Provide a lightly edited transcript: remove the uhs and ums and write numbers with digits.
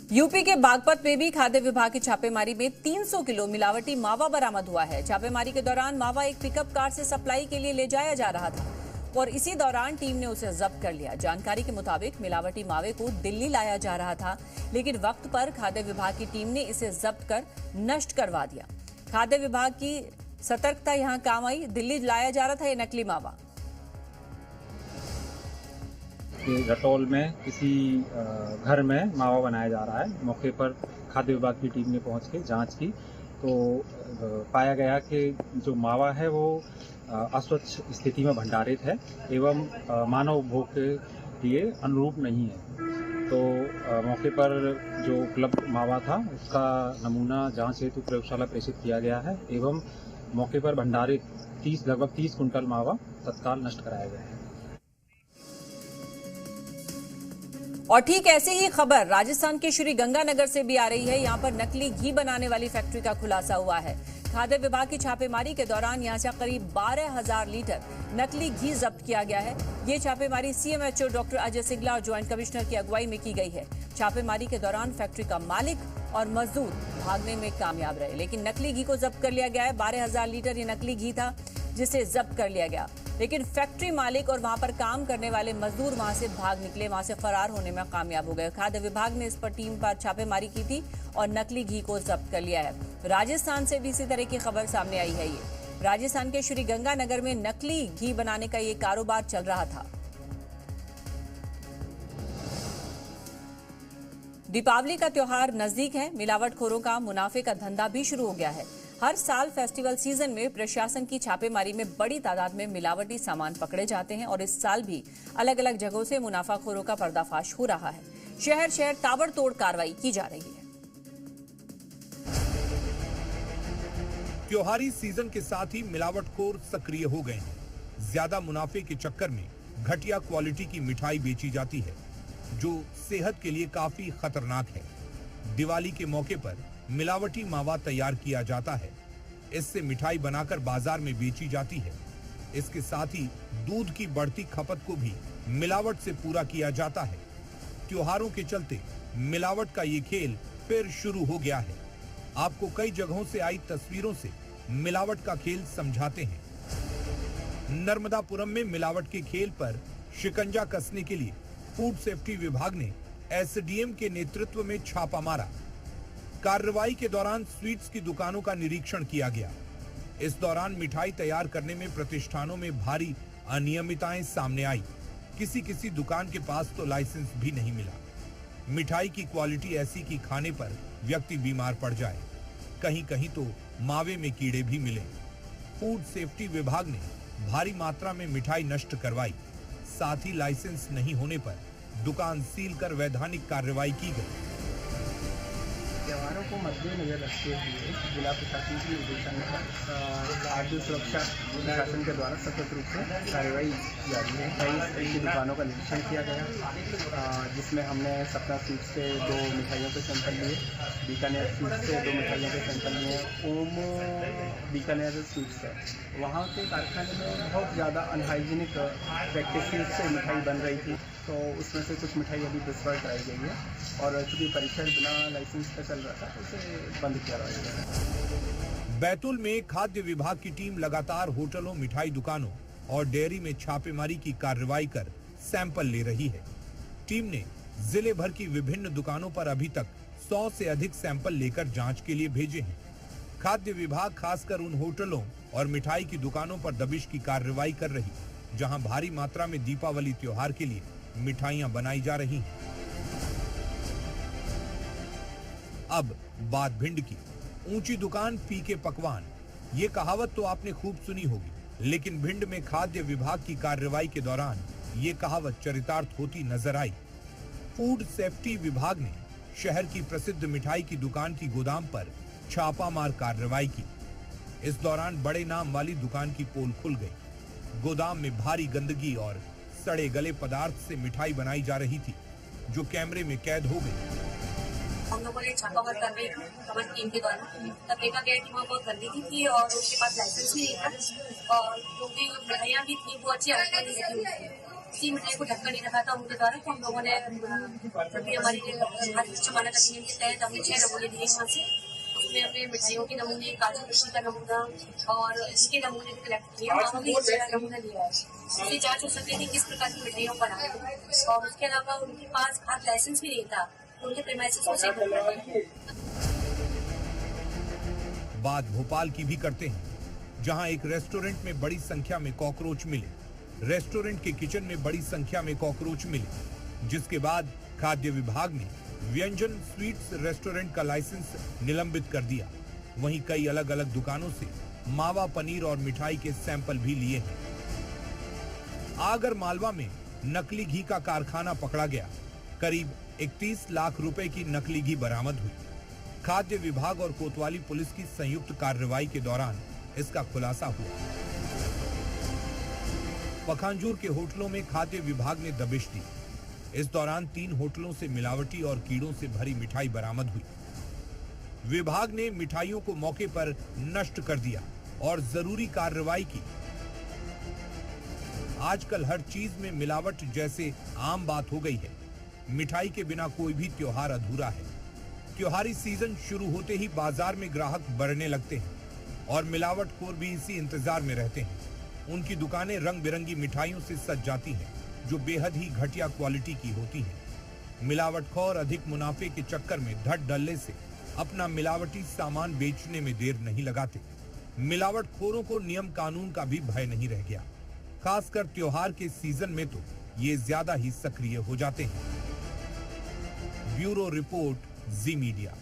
UP के बागपत में भी खाद्य विभाग की छापेमारी में 300 किलो मिलावटी मावा बरामद हुआ है। छापेमारी के दौरान मावा एक पिकअप कार से सप्लाई के लिए ले जाया जा रहा था और इसी दौरान टीम ने उसे जब्त कर लिया। जानकारी के मुताबिक मिलावटी मावे को दिल्ली लाया जा रहा था, लेकिन वक्त पर खाद्य विभाग की टीम ने इसे जब्त कर नष्ट करवा दिया। खाद्य विभाग की सतर्कता यहां काम आई। दिल्ली लाया जा रहा था ये नकली मावा। रटौल में किसी घर में मावा बनाया जा रहा है। मौके पर खाद्य विभाग की टीम ने पहुंच के जांच की तो पाया गया कि जो मावा है वो अस्वच्छ स्थिति में भंडारित है एवं मानव उपभोग के लिए अनुरूप नहीं है। तो मौके पर जो उपलब्ध मावा था उसका नमूना जांच हेतु प्रयोगशाला प्रेषित किया गया है एवं मौके पर भंडारित लगभग 30 कुंटल मावा तत्काल नष्ट कराया गया है। और ठीक ऐसी ही खबर राजस्थान के श्री गंगानगर से भी आ रही है। यहां पर नकली घी बनाने वाली फैक्ट्री का खुलासा हुआ है। खाद्य विभाग की छापेमारी के दौरान यहां से करीब 12,000 लीटर नकली घी जब्त किया गया है। ये छापेमारी सीएमएचओ डॉक्टर अजय सिंगला और ज्वाइंट कमिश्नर की अगुवाई में की गई है। छापेमारी के दौरान फैक्ट्री का मालिक और मजदूर भागने में कामयाब रहे, लेकिन नकली घी को जब्त कर लिया गया है। 12,000 लीटर ये नकली घी था जिसे जब्त कर लिया गया, लेकिन फैक्ट्री मालिक और वहां पर काम करने वाले मजदूर वहां से भाग निकले, वहां से फरार होने में कामयाब हो गए। खाद्य विभाग ने इस पर टीम पर छापेमारी की थी और नकली घी को जब्त कर लिया है। राजस्थान से भी इसी तरह की खबर सामने आई है। ये राजस्थान के श्री गंगानगर में नकली घी बनाने का ये कारोबार चल रहा था। दीपावली का त्योहार नजदीक है। मिलावटखोरों का मुनाफे का धंधा भी शुरू हो गया है। हर साल फेस्टिवल सीजन में प्रशासन की छापेमारी में बड़ी तादाद में मिलावटी सामान पकड़े जाते हैं और इस साल भी अलग अलग जगहों से मुनाफाखोरों का पर्दाफाश हो रहा है। शहर शहर ताबड़तोड़ कार्रवाई की जा रही है। त्योहारी सीजन के साथ ही मिलावटखोर सक्रिय हो गए हैं। ज्यादा मुनाफे के चक्कर में घटिया क्वालिटी की मिठाई बेची जाती है जो सेहत के लिए काफी खतरनाक है। दिवाली के मौके पर मिलावटी मावा तैयार किया जाता है। इससे मिठाई बनाकर बाजार में बेची जाती है। इसके साथ ही दूध की बढ़ती खपत को भी मिलावट से पूरा किया जाता है। त्योहारों के चलते मिलावट का ये खेल फिर शुरू हो गया है। आपको कई जगहों से आई तस्वीरों से मिलावट का खेल समझाते हैं। नर्मदापुरम में मिलावट के खेल पर शिकंजा कसने के लिए फूड सेफ्टी विभाग ने एसडीएम के नेतृत्व में छापा मारा। कार्रवाई के दौरान स्वीट्स की दुकानों का निरीक्षण किया गया। इस दौरान मिठाई तैयार करने में प्रतिष्ठानों में भारी अनियमितताएं सामने आई। किसी दुकान के पास तो लाइसेंस भी नहीं मिला। मिठाई की क्वालिटी ऐसी कि खाने पर व्यक्ति बीमार पड़ जाए। कहीं तो मावे में कीड़े भी मिले। फूड सेफ्टी विभाग ने भारी मात्रा में मिठाई नष्ट करवाई। साथ ही लाइसेंस नहीं होने पर दुकान सील कर वैधानिक कार्रवाई की गई। त्योहारों को मद्देनजर रखते हुए जिला प्रशासन के निर्देशन पर खाद्य सुरक्षा प्रशासन के द्वारा सतत रूप से कार्रवाई जारी है। कई ऐसी दुकानों का निरीक्षण किया गया जिसमें हमने सपना स्वीट्स से 2 मिठाइयों के सैंपल लिए, बीकानेर स्वीट्स से 2 मिठाइयों के सैंपल लिए। ओम बीकानेर स्वीट्स है, वहाँ के कारखाने में बहुत ज़्यादा अनहाइजीनिक प्रैक्टिसेस से मिठाई बन रही थी, तो उसमें से कुछ मिठाई अभी डिस्ट्रॉय कराई गई है और चूँकि परीक्षण बिना लाइसेंस का चल रहा था तो उसे बंद किया गया। बैतूल में खाद्य विभाग की टीम लगातार होटलों, मिठाई दुकानों और डेयरी में छापेमारी की कार्रवाई कर सैंपल ले रही है। टीम ने जिले भर की विभिन्न दुकानों पर अभी तक 100 से अधिक सैंपल लेकर जांच के लिए भेजे हैं। खाद्य विभाग खासकर उन होटलों और मिठाई की दुकानों पर दबिश की कार्रवाई कर रही जहां भारी मात्रा में दीपावली त्योहार के लिए मिठाइयां बनाई जा रही हैं। अब बात भिंड की। ऊंची दुकान फीके पकवान, ये कहावत तो आपने खूब सुनी होगी, लेकिन भिंड में खाद्य विभाग की कार्रवाई के दौरान ये कहावत चरितार्थ होती नजर आई। फूड सेफ्टी विभाग ने शहर की प्रसिद्ध मिठाई की दुकान की गोदाम पर छापामार कार्रवाई की। इस दौरान बड़े नाम वाली दुकान की पोल खुल गई। गोदाम में भारी गंदगी और सड़े गले पदार्थ से मिठाई बनाई जा रही थी जो कैमरे में कैद हो गई। हम लोगों ने छापामार करने हमारी टीम के द्वारा तब देखा गया कि वो बहुत गंदगी थी और उसके पास लाइसेंस भी नहीं था और जो भी मिठाइयाँ भी थी वो अच्छी हालत में नहीं थी। उसी मिठाई को ढक्कन नहीं रखा था उनके द्वारा। तो हम लोगों ने जब हमारी जमानत अधिनियम के तहत हमने 6 नमूने दिए वहाँ से। उसमें हमने मिठाइयों के नमूने, काजू कतली का नमूना और इसके नमूने भी कलेक्ट किए और हमने नमूना लिया है। इससे जांच हो सकती थी किस प्रकार की मिठाइयों बना है। और उसके अलावा उनके पास खाद लाइसेंस भी नहीं था, उनके प्रेमाइसेस को चेक करना। बात भोपाल की भी करते हैं, जहां एक रेस्टोरेंट में बड़ी संख्या में कॉकरोच मिले। रेस्टोरेंट के किचन में बड़ी संख्या में कॉकरोच मिले, जिसके बाद खाद्य विभाग ने व्यंजन स्वीट्स रेस्टोरेंट का लाइसेंस निलंबित कर दिया। वहीं कई अलग अलग दुकानों से मावा पनीर और मिठाई के सैंपल भी लिए हैं। आगर मालवा में नकली घी का कारखाना पकड़ा गया। करीब 31 लाख रुपए की नकली घी बरामद हुई। खाद्य विभाग और कोतवाली पुलिस की संयुक्त कार्रवाई के दौरान इसका खुलासा हुआ। पखांजूर के होटलों में खाद्य विभाग ने दबिश दी। इस दौरान 3 होटलों से मिलावटी और कीड़ों से भरी मिठाई बरामद हुई। विभाग ने मिठाइयों को मौके पर नष्ट कर दिया और जरूरी कार्रवाई की। आजकल हर चीज में मिलावट जैसे आम बात हो गई है। मिठाई के बिना कोई भी त्योहार अधूरा है। त्योहारी सीजन शुरू होते ही बाजार में ग्राहक बढ़ने लगते हैं और मिलावटखोर भी इसी इंतजार में रहते हैं। उनकी दुकानें रंग बिरंगी मिठाइयों से सज जाती हैं, जो बेहद ही घटिया क्वालिटी की होती है। मिलावटखोर अधिक मुनाफे के चक्कर में धड़ डलने से अपना मिलावटी सामान बेचने में देर नहीं लगाते। मिलावटखोरों को नियम कानून का भी भय नहीं रह गया। खासकर त्योहार के सीजन में तो ये ज्यादा ही सक्रिय हो जाते हैं। ब्यूरो रिपोर्ट, जी मीडिया।